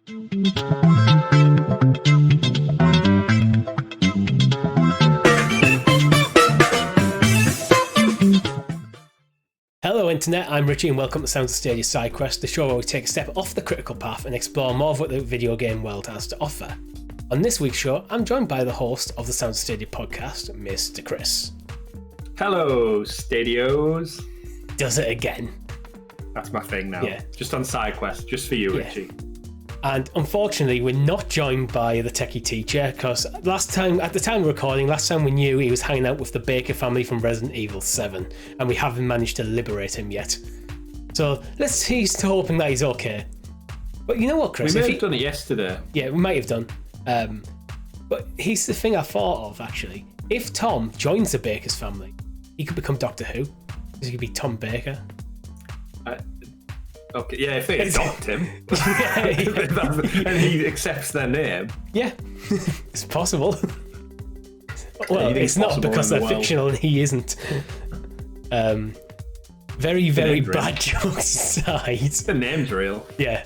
Hello Internet, I'm Richie and welcome to Sounds of Stadia SideQuest, the show where we take a step off the critical path and explore more of what the video game world has to offer. On this week's show, I'm joined by the host of the Sounds of Stadia podcast, Mr. Chris. Hello, Stadios. Does it again. That's my thing now. Yeah. Just on SideQuest, just for you, Richie. And unfortunately, we're not joined by the techie teacher because at the time of recording, last time we knew he was hanging out with the Baker family from Resident Evil 7, and we haven't managed to liberate him yet. So he's hoping that he's okay. But you know what, Chris? We may have done it yesterday. Yeah, we might have done. But here's the thing I thought of, actually. If Tom joins the Baker's family, he could become Doctor Who. Because he could be Tom Baker. Okay, yeah, if they adopt him and he accepts their name. Yeah, it's possible. Well, it's not because they're fictional and he isn't. Very, very bad jokes aside. The name's real. Yeah.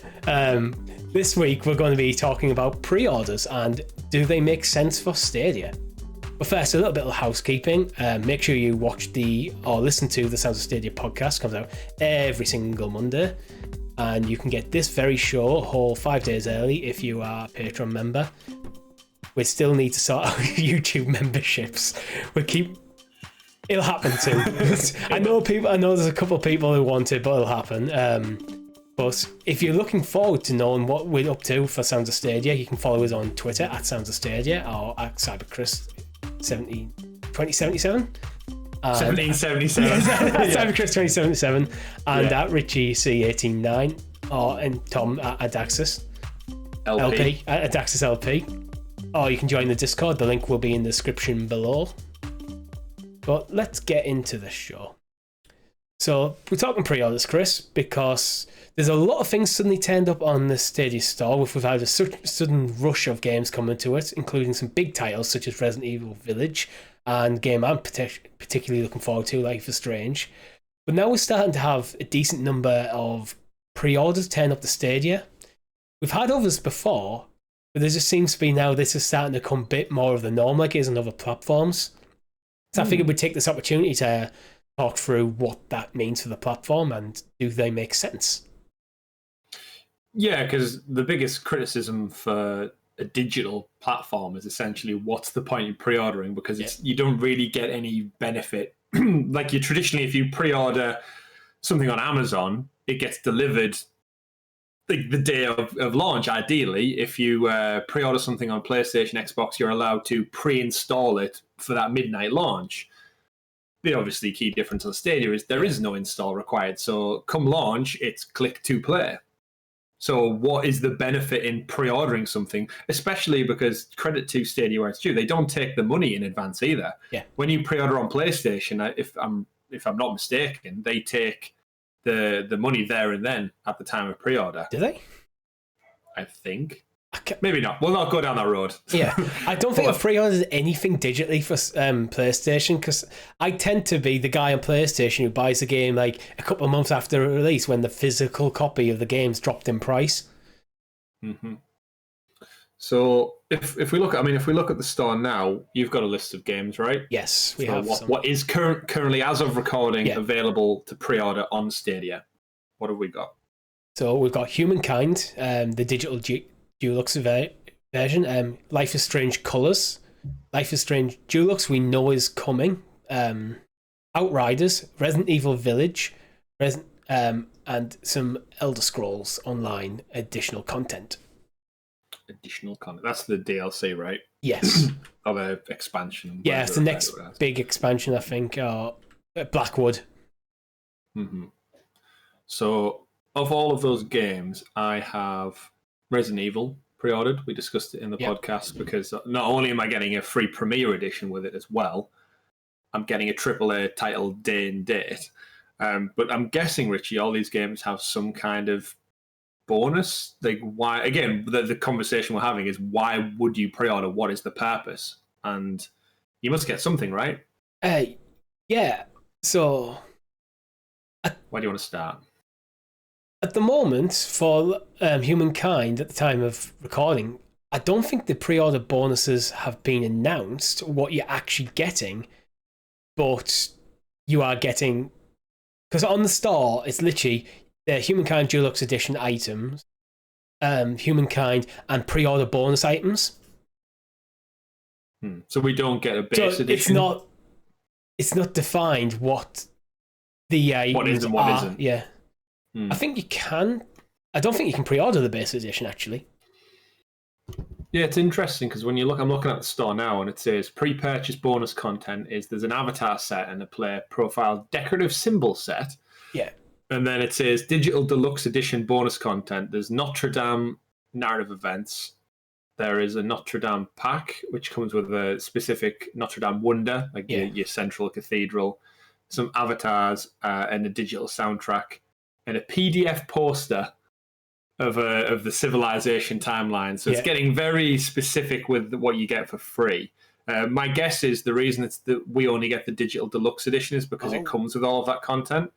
This week we're going to be talking about pre-orders and do they make sense for Stadia? But first, a little bit of housekeeping. Make sure you watch or listen to the Sounds of Stadia podcast. Comes out every single Monday. And you can get this very show whole 5 days early if you are a Patreon member. We still need to sort out YouTube memberships. It'll happen too. I know there's a couple of people who want it, but it'll happen. But if you're looking forward to knowing what we're up to for Sounds of Stadia, you can follow us on Twitter at Sounds of Stadia or at CyberChris2077. 1777. CyberChris 2077 and at Richie C189 and Tom at Adaxis LP at Adaxis LP. Or you can join the Discord. The link will be in the description below. But let's get into the show. So we're talking pre-orders, Chris, because there's a lot of things suddenly turned up on the Stadia store. We've had a sudden rush of games coming to it, including some big titles such as Resident Evil Village and a game I'm particularly looking forward to, Life is Strange. But now we're starting to have a decent number of pre-orders turn up to Stadia. We've had others before, but there just seems to be now this is starting to become a bit more of the norm like it is on other platforms. So I figured we'd take this opportunity to talk through what that means for the platform and do they make sense? Yeah, because the biggest criticism for a digital platform is essentially what's the point in pre-ordering, because you don't really get any benefit. Like you traditionally, if you pre-order something on Amazon, it gets delivered the day of launch. Ideally, if you pre-order something on PlayStation, Xbox, you're allowed to pre-install it for that midnight launch. The obviously key difference on Stadia is there is no install required. So come launch, it's click to play. So what is the benefit in pre-ordering something, especially because credit to Stadia where it's due, they don't take the money in advance either. Yeah. When you pre-order on PlayStation, if I'm not mistaken, they take the money there and then at the time of pre-order. Do they? I think. Maybe not. We'll not go down that road. Yeah, I don't think I've pre-ordered anything digitally for PlayStation because I tend to be the guy on PlayStation who buys the game like a couple of months after release when the physical copy of the game's dropped in price. Mm-hmm. So if we look at the store now, you've got a list of games, right? Yes, we have. What is currently, as of recording, available to pre-order on Stadia? What have we got? So we've got Humankind, the digital Deluxe version. Life is Strange Colors. Life is Strange Deluxe we know is coming. Outriders, Resident Evil Village, and some Elder Scrolls Online additional content. Additional content. That's the DLC, right? Yes. Of an expansion. Yeah, it's the next big expansion, I think. Blackwood. Mm-hmm. So, of all of those games, I have Resident Evil pre-ordered. We discussed it in the podcast because not only am I getting a free Premier Edition with it as well, I'm getting a AAA title day and date. But I'm guessing, Richie, all these games have some kind of bonus. Like, why? Again, the conversation we're having is why would you pre-order? What is the purpose? And you must get something, right? Yeah. So, where do you want to start? At the moment, for Humankind, at the time of recording, I don't think the pre-order bonuses have been announced, what you're actually getting, but you are getting... Because on the store, it's literally the Humankind Deluxe Edition items, Humankind, and pre-order bonus items. So we don't get a base edition? It's not defined what the items what is and what isn't. Yeah. I think you can. I don't think you can pre-order the base edition, actually. Yeah, it's interesting because when you look, I'm looking at the store now, and it says pre-purchase bonus content there's an avatar set and a player profile decorative symbol set. Yeah. And then it says digital deluxe edition bonus content. There's Notre Dame narrative events. There is a Notre Dame pack, which comes with a specific Notre Dame wonder, like your central cathedral, some avatars, and a digital soundtrack, and a PDF poster of the civilization timeline. So it's getting very specific with what you get for free. My guess is the reason we only get the digital deluxe edition is because it comes with all of that content.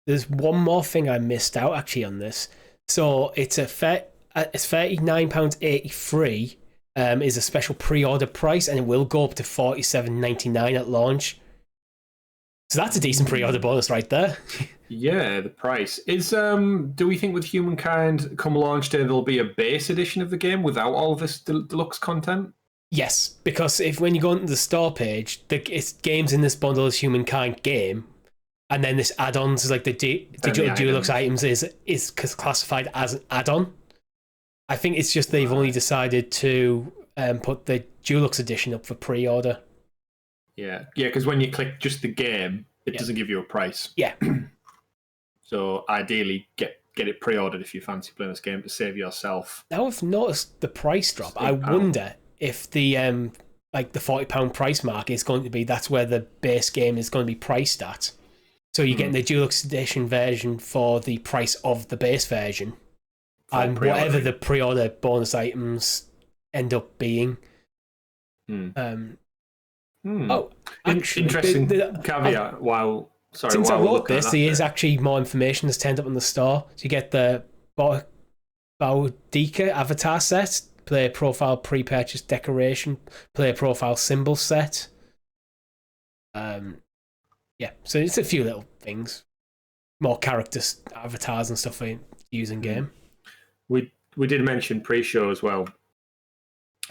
There's one more thing I missed out actually on this. So it's £39.83 is a special pre-order price, and it will go up to $47.99 at launch. So that's a decent pre-order bonus right there. Yeah, the price is. Do we think with Humankind come launch day there'll be a base edition of the game without all of this deluxe content? Yes, because when you go into the store page, it's games in this bundle is Humankind game, and then this add-ons is like the digital deluxe items is classified as an add-on. I think it's just they've only decided to put the deluxe edition up for pre-order. Yeah, because when you click just the game, it doesn't give you a price. Yeah. So ideally, get it pre-ordered if you fancy playing this game to save yourself. Now I've noticed the price drop. I wonder if the like the £40 price mark is going to be that's where the base game is going to be priced at. So you're getting the deluxe edition version for the price of the base version, and whatever the pre-order bonus items end up being. Oh, actually, interesting caveat. Since I wrote this, there is actually more information that's turned up in the store. So you get the Boudica avatar set, player profile pre-purchase decoration, player profile symbol set. So it's a few little things, more characters, avatars, and stuff for use in game. We did mention pre-show as well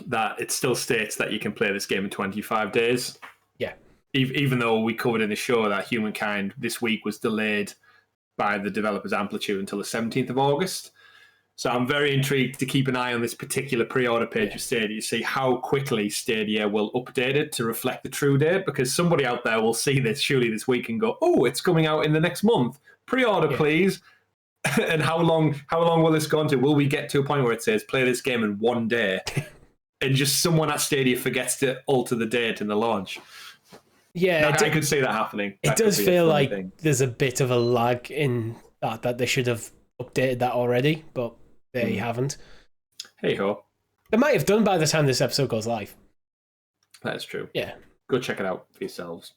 that it still states that you can play this game in 25 days. Yeah. Even though we covered in the show that Humankind this week was delayed by the developer's Amplitude until the 17th of August. So I'm very intrigued to keep an eye on this particular pre-order page of Stadia to see how quickly Stadia will update it to reflect the true date, because somebody out there will see this surely this week and go, oh, it's coming out in the next month. Pre-order, please. And how long will this go on to? Will we get to a point where it says play this game in 1 day and just someone at Stadia forgets to alter the date in the launch? Yeah, I could see that happening. It does feel like there's a bit of a lag in that they should have updated that already, but they haven't. Hey ho. They might have done by the time this episode goes live. That's true. Yeah. Go check it out for yourselves.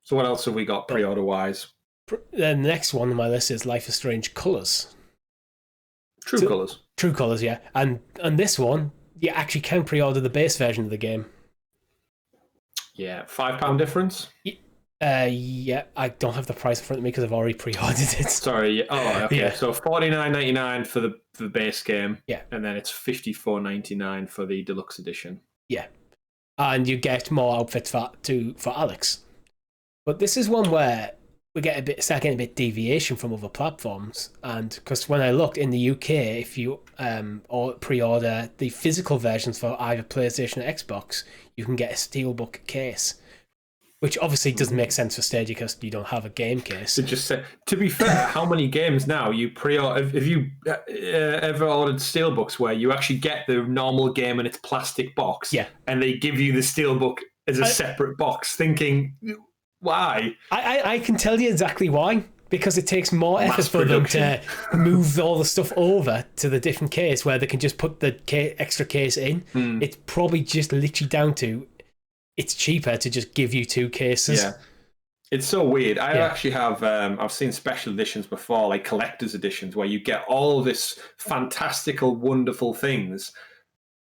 So what else have we got pre-order wise? The next one on my list is Life is Strange Colours. True Colours. True Colours, yeah. And this one, you actually can pre-order the base version of the game. Yeah, £5 difference? Yeah, I don't have the price in front of me because I've already pre-ordered it. Sorry. Oh, okay. Yeah. So $49.99 for the base game. Yeah. And then it's $54.99 for the deluxe edition. Yeah. And you get more outfits for Alex. But this is one where we start getting a bit deviation from other platforms. And because when I looked in the UK, if you pre-order the physical versions for either PlayStation or Xbox, you can get a Steelbook case. Which obviously doesn't make sense for Stadia because you don't have a game case. To be fair, how many games now you pre-order? Have you ever ordered Steelbooks where you actually get the normal game in its plastic box, and they give you the Steelbook as a separate box? Thinking, why? I can tell you exactly why. Because it takes more effort for them to move all the stuff over to the different case where they can just put the extra case in. It's probably just literally down to it's cheaper to just give you two cases. Yeah. It's so weird. I Yeah. actually have. I've seen special editions before, like collector's editions, where you get all this fantastical, wonderful things,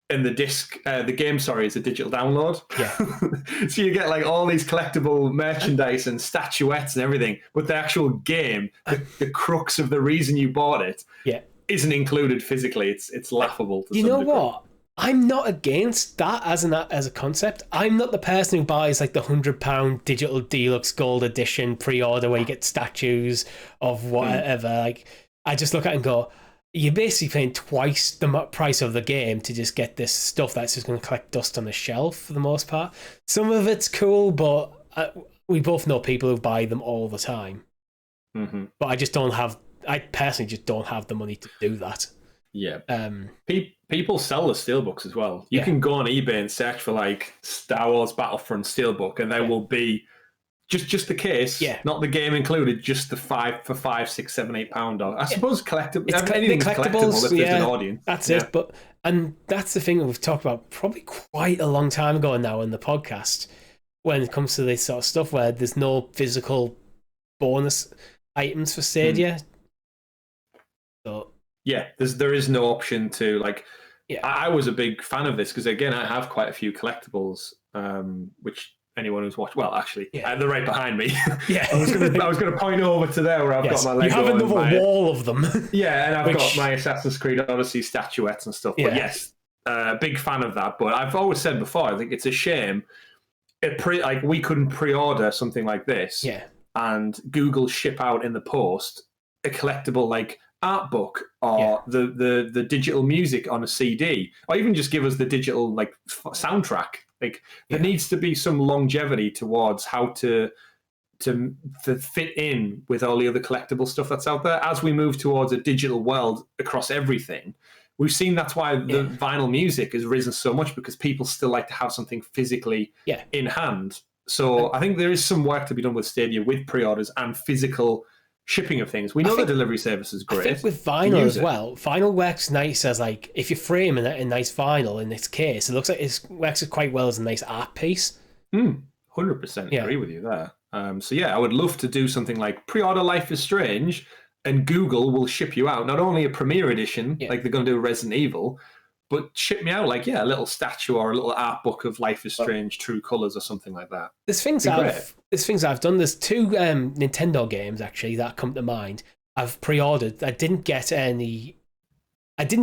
and the disc, the game, sorry, is a digital download. Yeah. So you get like all these collectible merchandise and statuettes and everything, but the actual game, the crux of the reason you bought it, Yeah. isn't included physically. It's laughable. To You some know degree. what? I'm not against that as a concept. I'm not the person who buys like the £100 digital deluxe gold edition pre-order where you get statues of whatever. Like, I just look at it and go, you're basically paying twice the price of the game to just get this stuff that's just going to collect dust on the shelf for the most part. Some of it's cool, but we both know people who buy them all the time. Mm-hmm. But I personally just don't have the money to do that. Yeah. People sell the steelbooks as well. You can go on eBay and search for like Star Wars Battlefront steelbook, and there will be just the case, not the game included, just the £5, £6, £7, £8. I suppose collectible. Anything's collectible if there's an audience. That's it. And that's the thing that we've talked about probably quite a long time ago now in the podcast when it comes to this sort of stuff where there's no physical bonus items for Stadia. So. Yeah, there is no option to like. Yeah. I was a big fan of this because again, I have quite a few collectibles, which anyone who's watched. Well, actually, they're right behind me. Yeah, I was going to point over to there where I've got my Lego. You have another wall of them. Yeah, and I've got my Assassin's Creed Odyssey statuettes and stuff. But yes, big fan of that. But I've always said before, I think it's a shame. Like we couldn't pre-order something like this. Yeah, and Google ship out in the post a collectible like art book or the digital music on a CD, or even just give us the digital like soundtrack. Like there needs to be some longevity towards how to fit in with all the other collectible stuff that's out there as we move towards a digital world across everything. We've seen that's why the vinyl music has risen so much, because people still like to have something physically in hand. So I think there is some work to be done with Stadia, with pre-orders and physical shipping of things. We know the delivery service is great. I think with vinyl as well, vinyl works nice as like, if you're framing it in nice vinyl in its case, it looks like it works quite well as a nice art piece. 100% agree with you there. So yeah, I would love to do something like pre-order Life is Strange, and Google will ship you out not only a premiere edition, like they're going to do Resident Evil, but ship me out like a little statue or a little art book of Life is Strange True Colors or something like that. There's things I've done. There's two Nintendo games actually that come to mind. I've pre-ordered. I didn't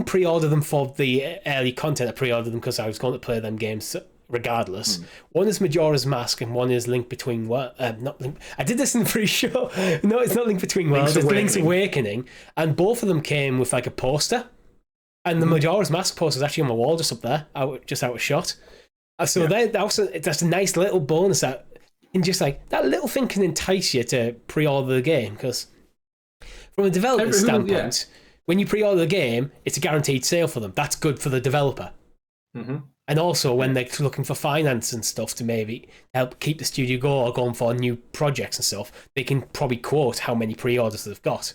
pre-order them for the early content. I pre-ordered them because I was going to play them games regardless. One is Majora's Mask and one is Link Between Worlds. Not Link. I did this in the pre-show. No, it's not Link Between Worlds. It's Link's Awakening, and both of them came with like a poster. And the Majora's Mask poster is actually on my wall, just up there, out of shot. So that's a nice little bonus that, and just like that little thing can entice you to pre-order the game, because from a developer standpoint, when you pre-order the game, it's a guaranteed sale for them. That's good for the developer. And also when they're looking for finance and stuff to maybe help keep the studio going for new projects and stuff, they can probably quote how many pre-orders they've got.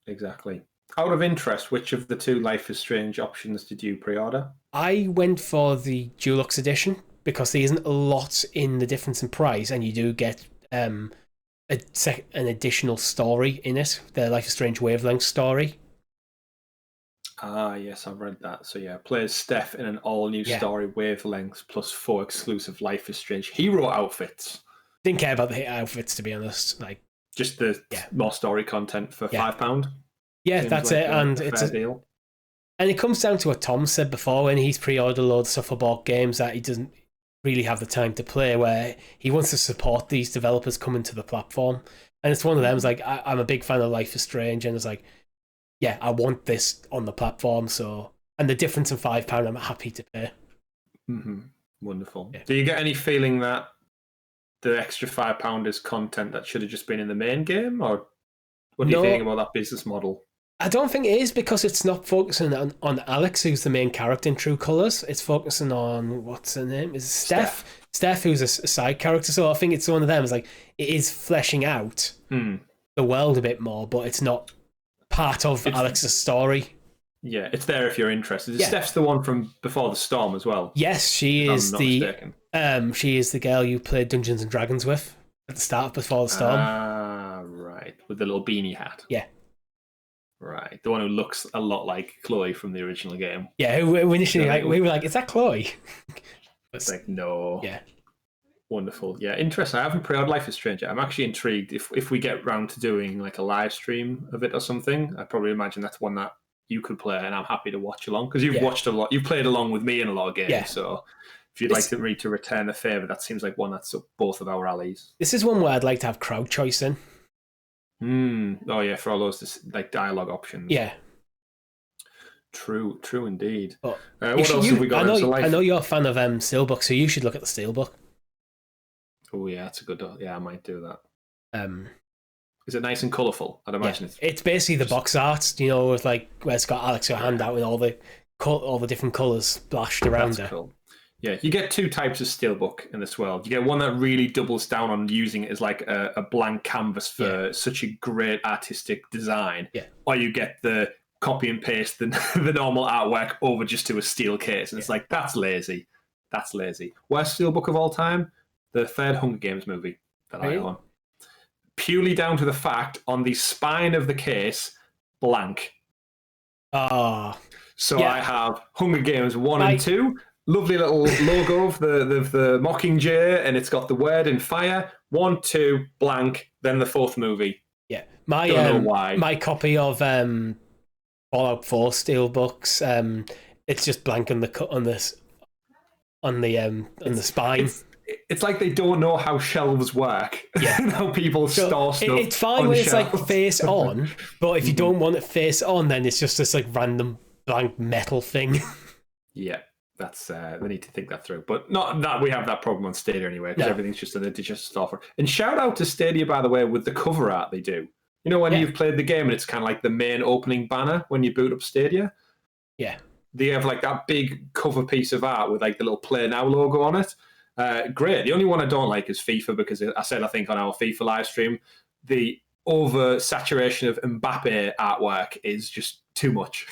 Exactly. Out of interest, which of the two Life is Strange options did you pre-order? I went for the Deluxe edition because there isn't a lot in the difference in price, and you do get an additional story in it, the Life is Strange Wavelength story. Ah, yes, I've read that. So yeah, plays Steph in an all-new story, Wavelengths, plus 4 exclusive Life is Strange hero outfits. Didn't care about the outfits, to be honest. Like just the more story content for £5. Yeah, that's like it, and it's a deal. And it comes down to what Tom said before when he's pre-ordered a load of stuff for board games that he doesn't really have the time to play, where he wants to support these developers coming to the platform. And it's one of them. It's like I'm a big fan of Life is Strange, and it's like, I want this on the platform. So, and the difference in £5, I'm happy to pay. Wonderful. Yeah. Do you get any feeling that the extra £5 is content that should have just been in the main game, or what do you think about that business model? I don't think it is, because it's not focusing on Alex, who's the main character in True Colors. It's focusing on, what's her name? Is it Steph? Steph, who's a side character. So I think it's one of them. It's like, it is fleshing out the world a bit more, but it's not part of Alex's story. Yeah, it's there if you're interested. Steph's the one from Before the Storm as well. Yes, she is she is the girl you played Dungeons and Dragons with. at the start before the storm. Ah, right. With the little beanie hat. Yeah. Right. The one who looks a lot like Chloe from the original game. Yeah, who initially we were like, is that Chloe? It's like, no. Yeah. Wonderful. Yeah, interesting. I haven't pre-ordered Life is Strange yet. I'm actually intrigued if we get round to doing like a live stream of it or something. I probably imagine that's one that you could play, and I'm happy to watch along because you've watched a lot. You've played along with me in a lot of games. Yeah. So if you'd like me to return the favour, that seems like one that's up both of our alleys. This is one where I'd like to have crowd choice in. Oh yeah, for all those like dialogue options. Yeah. True indeed. But what else have we got? I know you're a fan of Steelbook, so you should look at the Steelbook. Oh yeah, that's a good. Yeah, I might do that. Is it nice and colourful? I'd imagine it's basically the box art, with like where it's got Alex your hand out with all the different colours splashed around That's cool. Yeah, you get two types of Steelbook in this world. You get one that really doubles down on using it as like a blank canvas for such a great artistic design. Yeah. Or you get the copy and paste the normal artwork over just to a steel case, and it's like that's lazy. That's lazy. Worst Steelbook of all time. The third Hunger Games movie that I own. Purely down to the fact on the spine of the case, blank. So I have Hunger Games 1 and 2. Lovely little logo of the Mockingjay, and it's got the word in fire. 1, 2, blank, then the fourth movie. Yeah. Don't know why. My copy of Fallout 4 Steelbooks, it's just blank on the spine. It's like they don't know how shelves work. Yeah, how people store stuff. It's fine when it's like face on, but if you don't want it face on, then it's just this like random blank metal thing. Yeah, that's they need to think that through. But not that we have that problem on Stadia anyway, because everything's just in a digital software. And shout out to Stadia, by the way, with the cover art they do. You know when you've played the game and it's kind of like the main opening banner when you boot up Stadia. Yeah, they have like that big cover piece of art with like the little Play Now logo on it. Great. The only one I don't like is FIFA, because I think on our FIFA live stream, the over saturation of Mbappe artwork is just too much.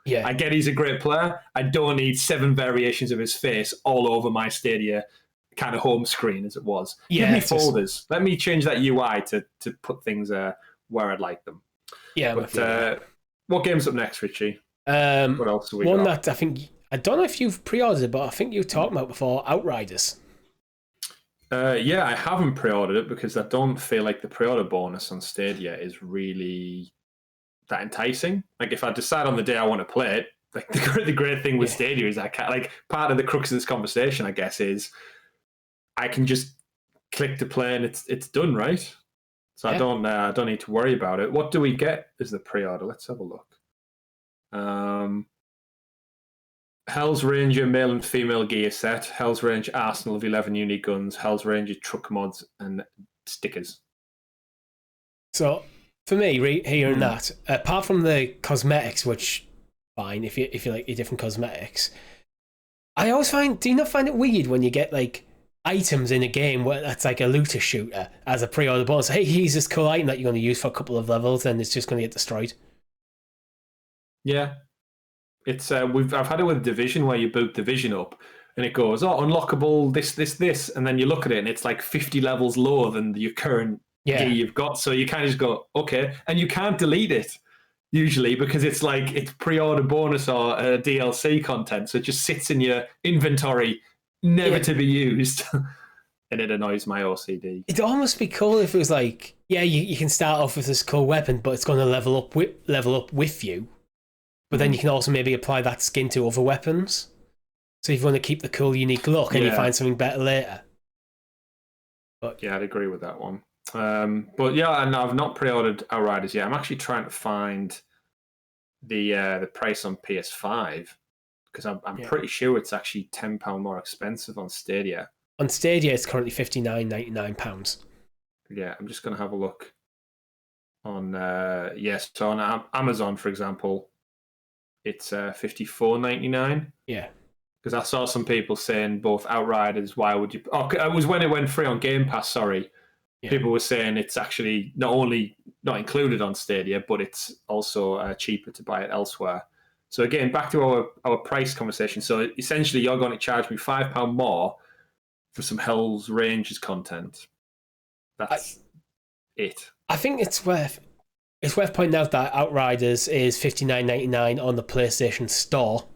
Yeah, I get he's a great player. I don't need 7 variations of his face all over my Stadia kind of home screen as it was. Yeah, give me folders. Let me change that UI to put things where I'd like them. Yeah, but what game's up next, Richie? What else have we one got? that I don't know if you've pre-ordered it, but I think you talked about before, Outriders. Yeah, I haven't pre-ordered it because I don't feel like the pre-order bonus on Stadia is really that enticing. Like if I decide on the day I want to play it, like the great thing with Stadia is I can't, like, part of the crux of this conversation, I guess, is I can just click to play and it's done, right? So I don't need to worry about it. What do we get as the pre-order? Let's have a look. Hell's Ranger male and female gear set, Hell's Ranger arsenal of 11 unique guns, Hell's Ranger truck mods and stickers. So for me, hearing that, apart from the cosmetics, which fine if you like your different cosmetics, I always do you not find it weird when you get like items in a game where that's like a looter shooter as a pre-order bonus? Hey, here's this cool item that you're going to use for a couple of levels, and it's just going to get destroyed. Yeah. It's I've had it with Division, where you boot Division up and it goes, unlockable this, and then you look at it and it's like 50 levels lower than your current gear you've got. So you kind of just go, okay, and you can't delete it usually because it's like it's pre-order bonus or DLC content, so it just sits in your inventory, never to be used. And it annoys my OCD. It'd almost be cool if it was like, you can start off with this cool weapon, but it's going to level up with you. But then you can also maybe apply that skin to other weapons. So if you want to keep the cool, unique look and you find something better later. But yeah, I'd agree with that one. But yeah, and I've not pre-ordered Outriders yet. I'm actually trying to find the price on PS5 because I'm pretty sure it's actually £10 more expensive on Stadia. On Stadia, it's currently £59.99. Yeah, I'm just going to have a look on so on Amazon, for example. It's $54.99. Yeah, because I saw some people saying both Outriders. Why would you? Oh, it was when it went free on Game Pass. Sorry, people were saying it's actually not only not included on Stadia, but it's also cheaper to buy it elsewhere. So again, back to our price conversation. So essentially, you're going to charge me £5 more for some Hell's Rangers content, That's it. I think it's worth pointing out that Outriders is $59.99 on the PlayStation Store,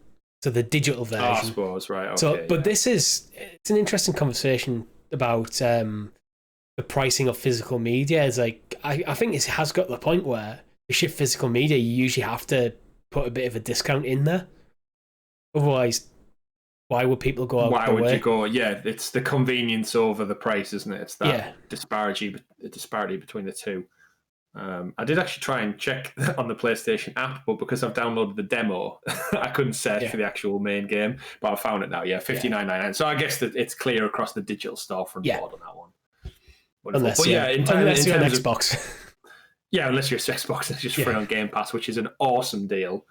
so the digital version. I suppose, right? Okay, so, but it's an interesting conversation about the pricing of physical media. Is like I think it has got to the point where to ship physical media, you usually have to put a bit of a discount in there. Otherwise, why would people go out? Why would you go? Yeah, it's the convenience over the price, isn't it? It's that disparity between the two. I did actually try and check on the PlayStation app, but because I've downloaded the demo, I couldn't search for the actual main game. But I found it now. Yeah, $59.99. So I guess that it's clear across the digital storefront board on that one. Unless you're an Xbox. Yeah, unless you're Xbox, it's just free on Game Pass, which is an awesome deal.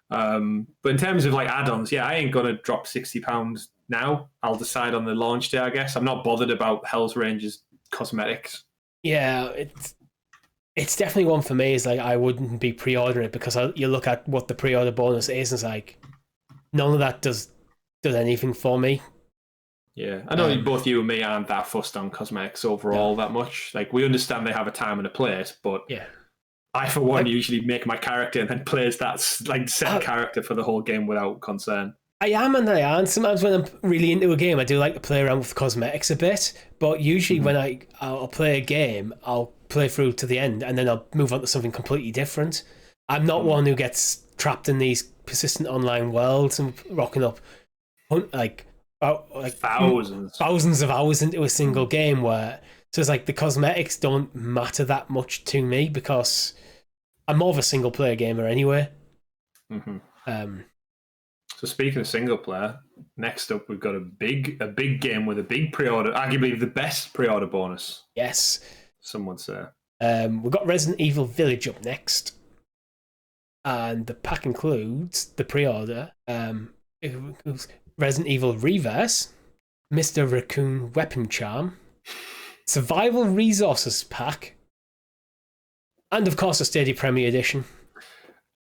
But in terms of like add-ons, I ain't gonna drop £60 now. I'll decide on the launch day, I guess. I'm not bothered about Hell's Range's cosmetics. Yeah, it's definitely one for me. Is like I wouldn't be pre-ordering it because you look at what the pre-order bonus is, and it's like none of that does anything for me. Yeah, I know both you and me aren't that fussed on cosmetics overall that much. Like we understand they have a time and a place, but I for one usually make my character and then plays that like set character for the whole game without concern. I am and I aren't. Sometimes when I'm really into a game, I do like to play around with cosmetics a bit. But usually when I'll play a game, I'll play through to the end and then I'll move on to something completely different. I'm not one who gets trapped in these persistent online worlds and rocking up like thousands of hours into a single game so it's like the cosmetics don't matter that much to me because I'm more of a single player gamer anyway. So speaking of single player, next up we've got a big game with a big pre-order, arguably the best pre-order bonus. Yes, some would say. We've got Resident Evil Village up next, and the pack includes the pre-order. It includes Resident Evil Reverse, Mr. Raccoon Weapon Charm, Survival Resources Pack, and of course a Stadia Premier Edition.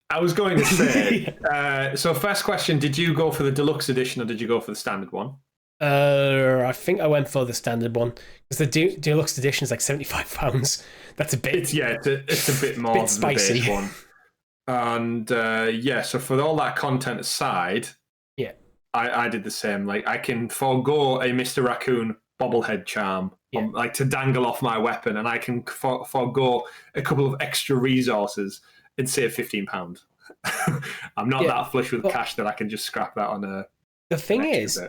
I was going to say, so first question, did you go for the deluxe edition or did you go for the standard one? I think I went for the standard one because the deluxe edition is like £75. That's a bit. It's a bit more bit spicy. The base one. And so for all that content aside, I did the same. Like I can forego a Mr. Raccoon bobblehead charm, like to dangle off my weapon, and I can forego a couple of extra resources and save £15. I'm not that flush with cash that I can just scrap that on a. The thing is,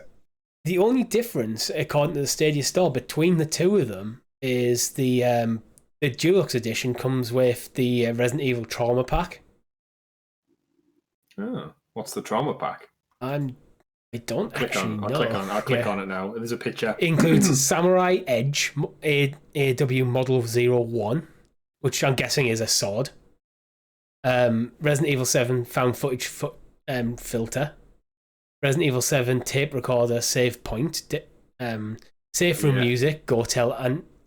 the only difference, according to the Stadia Store, between the two of them is the Deluxe Edition comes with the Resident Evil Trauma Pack. Oh, what's the Trauma Pack? I don't actually know. I'll click on it now. There's a picture. It includes Samurai Edge AW Model 01, which I'm guessing is a sword. Resident Evil 7 found footage filter, Resident Evil 7 tape recorder save point, safe room music, Gotel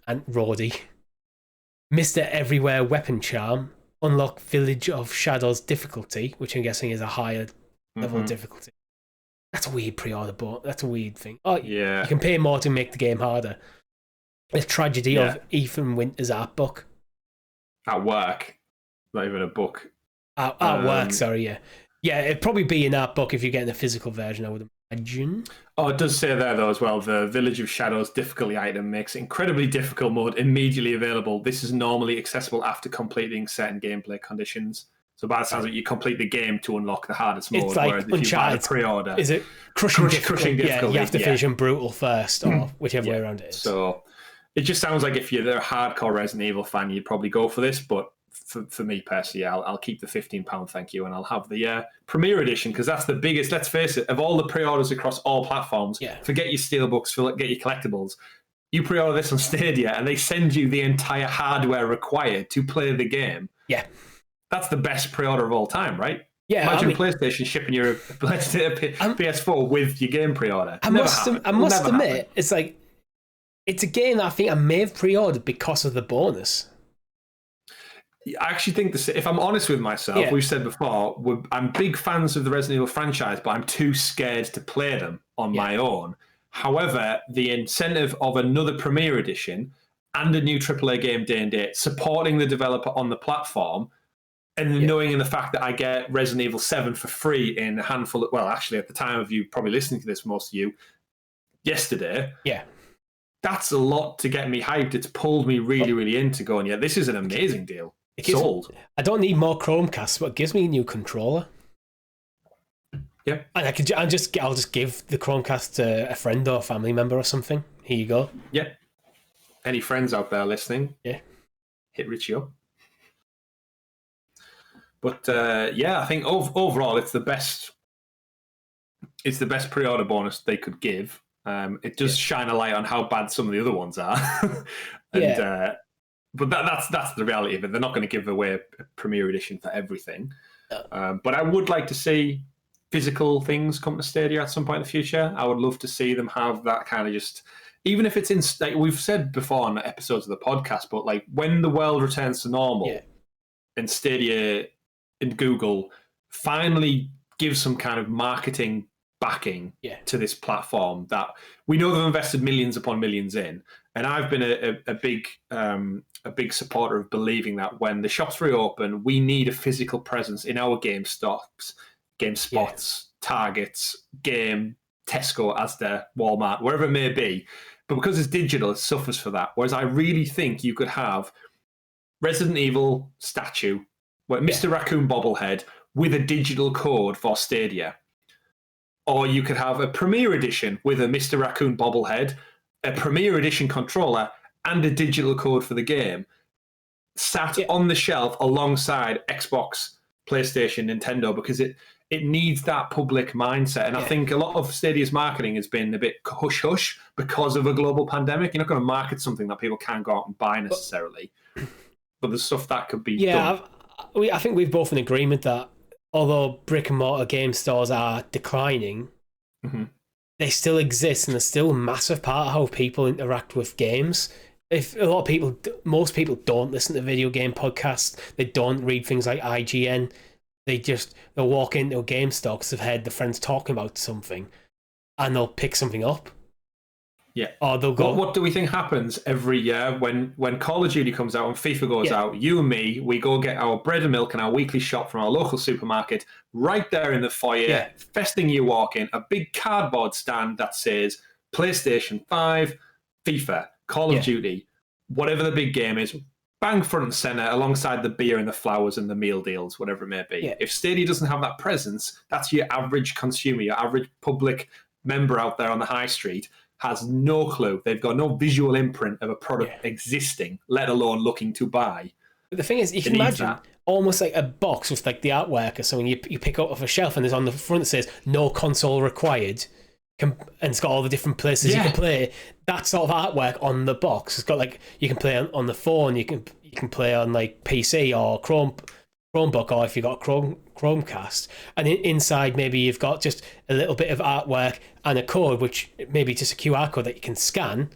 and Roddy, Mr. Everywhere weapon charm, unlock Village of Shadows difficulty, which I'm guessing is a higher level difficulty. That's a weird pre-order, but that's a weird thing. Oh yeah, you can pay more to make the game harder. The tragedy of Ethan Winter's art book at work. Not even a book. At work, sorry, yeah. It'd probably be an art book if you're getting a physical version, I would imagine. Oh, it does say there, though, as well, the Village of Shadows difficulty item makes incredibly difficult mode immediately available. This is normally accessible after completing certain gameplay conditions. So by the sounds of it, you complete the game to unlock the hardest mode, it's like whereas if you buy the pre-order... Is it crushing difficulty? Yeah, you have to finish on brutal first, or whichever way around it is. So it just sounds like if you're a hardcore Resident Evil fan, you'd probably go for this, but for me personally, I'll keep the £15, thank you, and I'll have the Premier Edition, because that's the biggest, let's face it, of all the pre-orders across all platforms, forget your steelbooks, forget your collectibles, you pre-order this on Stadia, and they send you the entire hardware required to play the game. Yeah. That's the best pre-order of all time, right? Yeah, Imagine PlayStation shipping your PS4 with your game pre-order. I must admit, it's like, it's a game that I think I may have pre-ordered because of the bonus. I actually think this. If I'm honest with myself, we've said before, I'm big fans of the Resident Evil franchise, but I'm too scared to play them on my own. However, the incentive of another Premier Edition, and a new AAA game day and date, supporting the developer on the platform, and knowing in the fact that I get Resident Evil 7 for free in a handful of, well, actually, at the time of you probably listening to this, most of you, yesterday. Yeah. That's a lot to get me hyped. It's pulled me really, really into going, yeah, this is an amazing deal. Sold. I don't need more Chromecasts, but it gives me a new controller. Yeah. And I'll just give the Chromecast to a friend or a family member or something. Here you go. Yeah. Any friends out there listening? Yeah. Hit Richie up. But I think overall it's the best. It's the best pre-order bonus they could give. It does shine a light on how bad some of the other ones are. But that's the reality of it. They're not going to give away a Premier Edition for everything. But I would like to see physical things come to Stadia at some point in the future. I would love to see them have that kind of just, even if it's in, like we've said before on episodes of the podcast, but like when the world returns to normal and Stadia and Google finally give some kind of marketing backing to this platform that we know they've invested millions upon millions in. And I've been a big supporter of believing that when the shops reopen, we need a physical presence in our GameSpots, Targets, Game, Tesco, Asda, Walmart, wherever it may be. But because it's digital, it suffers for that. Whereas I really think you could have Resident Evil statue, Mr. Raccoon bobblehead with a digital code for Stadia. Or you could have a Premier Edition with a Mr. Raccoon bobblehead, a Premier Edition controller, and a digital code for the game sat on the shelf alongside Xbox, PlayStation, Nintendo, because it needs that public mindset. And I think a lot of Stadia's marketing has been a bit hush-hush because of a global pandemic. You're not going to market something that people can't go out and buy necessarily. But there's stuff that could be done. I think we've both in agreement that although brick-and-mortar game stores are declining, they still exist, and they're still a massive part of how people interact with games. If a lot of people, most people don't listen to video game podcasts, they don't read things like IGN, they'll walk into a game store because they've heard their friends talking about something, and they'll pick something up. Yeah. Or they'll go. What do we think happens every year when Call of Duty comes out and FIFA goes out? You and me, we go get our bread and milk and our weekly shop from our local supermarket right there in the foyer. First thing you walk in, a big cardboard stand that says PlayStation 5, FIFA, Call of Duty, whatever the big game is, bang front and center alongside the beer and the flowers and the meal deals, whatever it may be. If Stadia doesn't have that presence, that's your average consumer, your average public member out there on the high street has no clue. They've got no visual imprint of a product existing, let alone looking to buy. But the thing is, you can imagine almost like a box with like the artwork or something you pick up off a shelf, and there's on the front that says "No console required," and it's got all the different places you can play. That sort of artwork on the box. It's got like you can play on the phone, you can play on like PC or Chromebook, or if you've got a Chromecast, and inside maybe you've got just a little bit of artwork and a code, which maybe just a QR code that you can scan,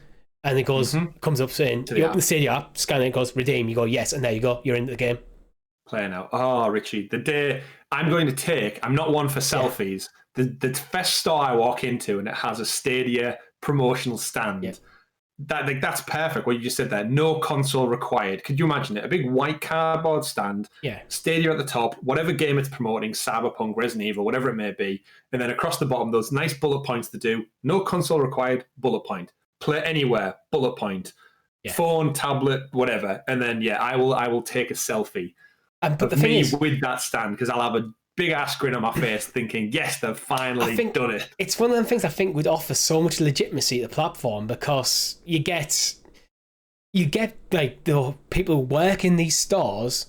and it goes comes up saying you open the Stadia app, scan it, goes redeem, you go yes, and there you go, you're into the game. Play now. Oh, Richie, the day I'm going to take, I'm not one for selfies. The first store I walk into and it has a Stadia promotional stand. That's perfect. What you just said there, no console required. Could you imagine it? A big white cardboard stand, Stadia at the top, whatever game it's promoting, Cyberpunk, Resident Evil, whatever it may be, and then across the bottom, those nice bullet points to do. No console required, bullet point. Play anywhere, bullet point. Phone, tablet, whatever, and then I will take a selfie. But the thing is, with that stand, because I'll have a big ass grin on my face thinking, yes, they've finally done it. It's one of the things I think would offer so much legitimacy to the platform, because you get like the people who work in these stores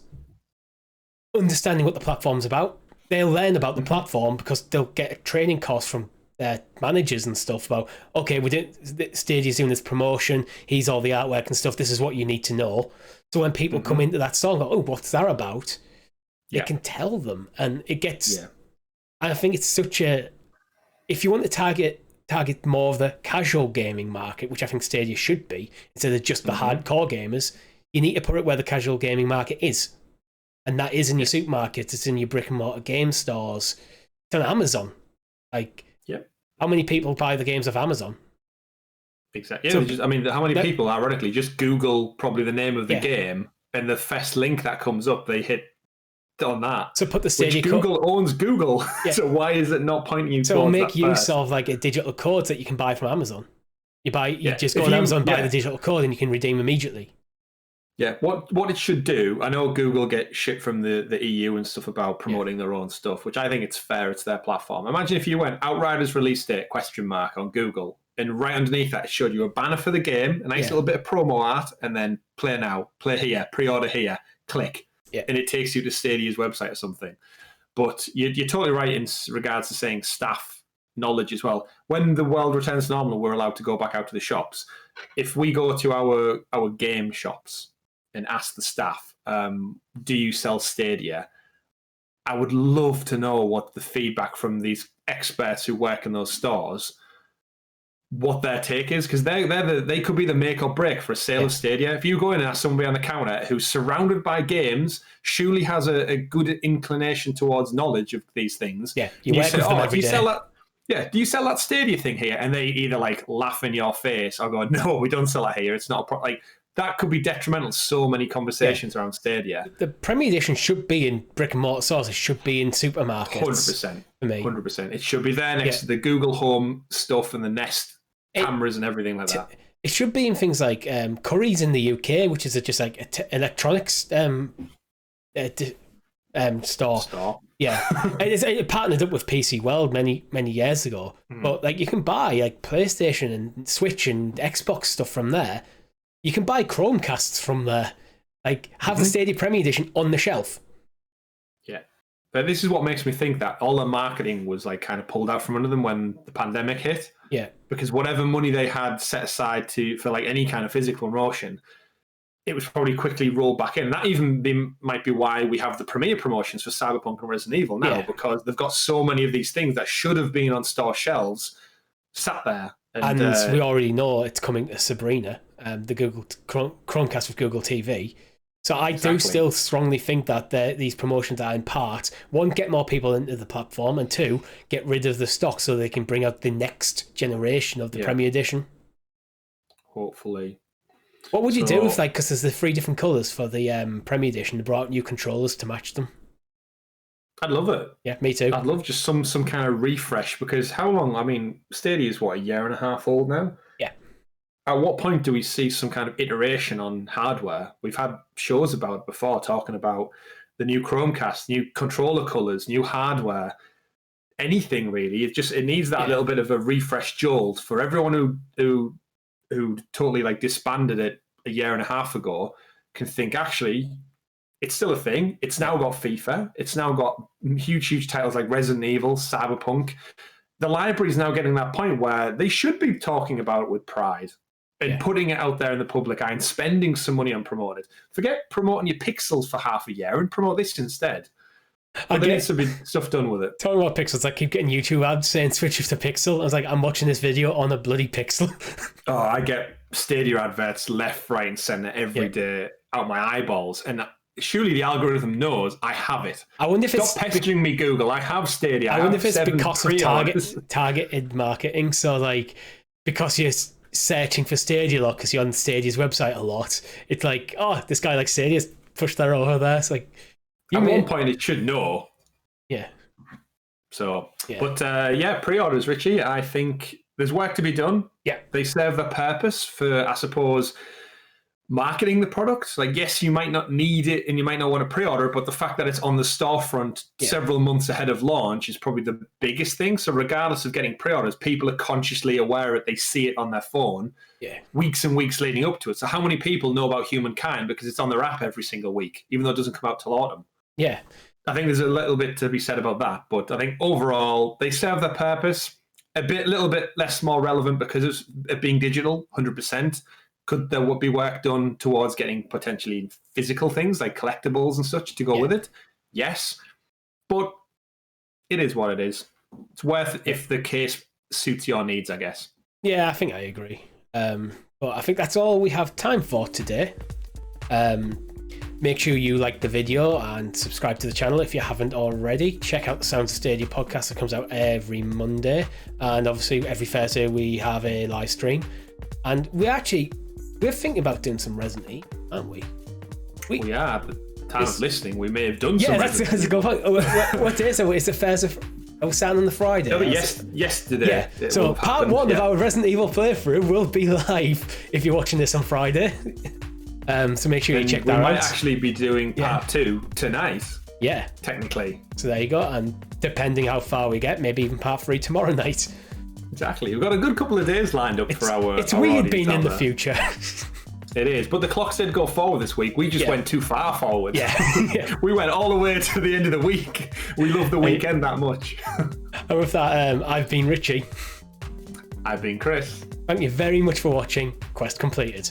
understanding what the platform's about. They'll learn about the platform because they'll get a training course from their managers and stuff about, okay, Stadia's doing this promotion, here's all the artwork and stuff, this is what you need to know. So when people come into that store and go, oh, what's that about? They can tell them, and it gets. And I think it's such a. If you want to target more of the casual gaming market, which I think Stadia should be, instead of just the hardcore gamers, you need to put it where the casual gaming market is, and that is in your supermarkets. It's in your brick and mortar game stores. It's on Amazon. Like, how many people buy the games off Amazon? Exactly. Yeah, I mean, how many people, ironically, just Google probably the name of the game, and the first link that comes up, they hit on that. So put the Stadia which Google owns Google. Yeah. So why is it not pointing you towards make that use first? of like a digital codes that you can buy from Amazon. You just go on Amazon, buy the digital code, and you can redeem immediately. Yeah, what it should do, I know Google get shit from the EU and stuff about promoting their own stuff, which I think it's fair, it's their platform. Imagine if you went Outriders release date on Google, and right underneath that it showed you a banner for the game, a nice little bit of promo art, and then play now, play here, pre-order here, click, and it takes you to Stadia's website or something. But you're totally right in regards to saying staff knowledge as well. When the world returns to normal, we're allowed to go back out to the shops. If we go to our game shops and ask the staff, do you sell Stadia? I would love to know what the feedback from these experts who work in those stores, what their take is, because they could be the make or break for a sale of Stadia. If you go in and ask somebody on the counter who's surrounded by games, surely has a good inclination towards knowledge of these things. Yeah, you work with them every day. Do you sell that Stadia thing here? And they either like laugh in your face or go, no, we don't sell that here. It's not a problem. Like, that could be detrimental to so many conversations around Stadia. The Premier Edition should be in brick and mortar stores. It should be in supermarkets. 100%. For me. 100%. It should be there next to the Google Home stuff and the Nest cameras and everything like that. It should be in things like Currys in the UK, which is just like electronics store. Yeah, it partnered up with PC World many years ago. But like, you can buy like PlayStation and Switch and Xbox stuff from there. You can buy Chromecasts from there. Like, have the Stadia Premier Edition on the shelf. Yeah, but this is what makes me think that all the marketing was like kind of pulled out from under them when the pandemic hit. Yeah, because whatever money they had set aside for like any kind of physical promotion, it was probably quickly rolled back in. And that might be why we have the premiere promotions for Cyberpunk and Resident Evil now, because they've got so many of these things that should have been on store shelves sat there. And we already know it's coming to Sabrina, the Google Chromecast with Google TV. So I do still strongly think that these promotions are in part, one, get more people into the platform, and two, get rid of the stock so they can bring out the next generation of the Premier Edition. Hopefully. What would you do if, like, because there's the 3 different colours for the Premier Edition, they brought out new controllers to match them? I'd love it. Yeah, me too. I'd love just some kind of refresh, because how long? I mean, Stadia is what, a year and a half old now? Yeah. At what point do we see some kind of iteration on hardware? We've had shows about it before, talking about the new Chromecast, new controller colours, new hardware, anything really. It needs that little bit of a refresh jolt for everyone who totally like disbanded it a year and a half ago. Can think, actually, it's still a thing. It's now got FIFA. It's now got huge titles like Resident Evil, Cyberpunk. The library is now getting that point where they should be talking about it with pride and putting it out there in the public eye and spending some money on promoting it. Forget promoting your Pixels for half a year and promote this instead. But there needs to be stuff done with it. Talking about Pixels, I keep getting YouTube ads saying switch to Pixel. I was like, I'm watching this video on a bloody Pixel. Oh, I get Stadia adverts left, right, and centre every day out my eyeballs. And surely the algorithm knows I have it. I wonder if Stop pestering me, Google. I have Stadia. I wonder if it's because of targeted marketing. So, like, because you're searching for Stadia a lot, because you're on Stadia's website a lot, it's like, oh, this guy likes Stadia, push that over there. It's like, at one point it should know. Yeah. So, but pre-orders, Richie, I think there's work to be done. Yeah. They serve a purpose for, I suppose, marketing the product. Like, yes, you might not need it and you might not want to pre-order it, but the fact that it's on the storefront several months ahead of launch is probably the biggest thing. So regardless of getting pre-orders, people are consciously aware that they see it on their phone weeks and weeks leading up to it. So how many people know about Humankind because it's on their app every single week, even though it doesn't come out till autumn? Yeah. I think there's a little bit to be said about that, but I think overall they serve their purpose. A little bit less more relevant because of it being digital, 100%. Could there be work done towards getting potentially physical things like collectibles and such to go with it? Yes. But it is what it is. It's worth it if the case suits your needs, I guess. Yeah, I think I agree. But I think that's all we have time for today. Make sure you like the video and subscribe to the channel if you haven't already. Check out the Sounds of Stadia podcast that comes out every Monday. And obviously every Thursday we have a live stream. And we're thinking about doing some Resident Evil, aren't we? We are. At the time of listening, we may have done some. Yeah, that's a good point. What day is it? It's the Thursday. We're starting on the Friday. No, yesterday. Yeah. So part one of our Resident Evil playthrough will be live if you're watching this on Friday. So make sure you check that out. We might actually be doing part 2 tonight. Yeah. Technically. So there you go. And depending how far we get, maybe even part 3 tomorrow night. Exactly. We've got a good couple of days lined up for our. It's weird being in the future. It is, but the clocks did go forward this week. We just went too far forward. Yeah. We went all the way to the end of the week. We love the weekend that much. And with that, I've been Richie. I've been Chris. Thank you very much for watching. Quest completed.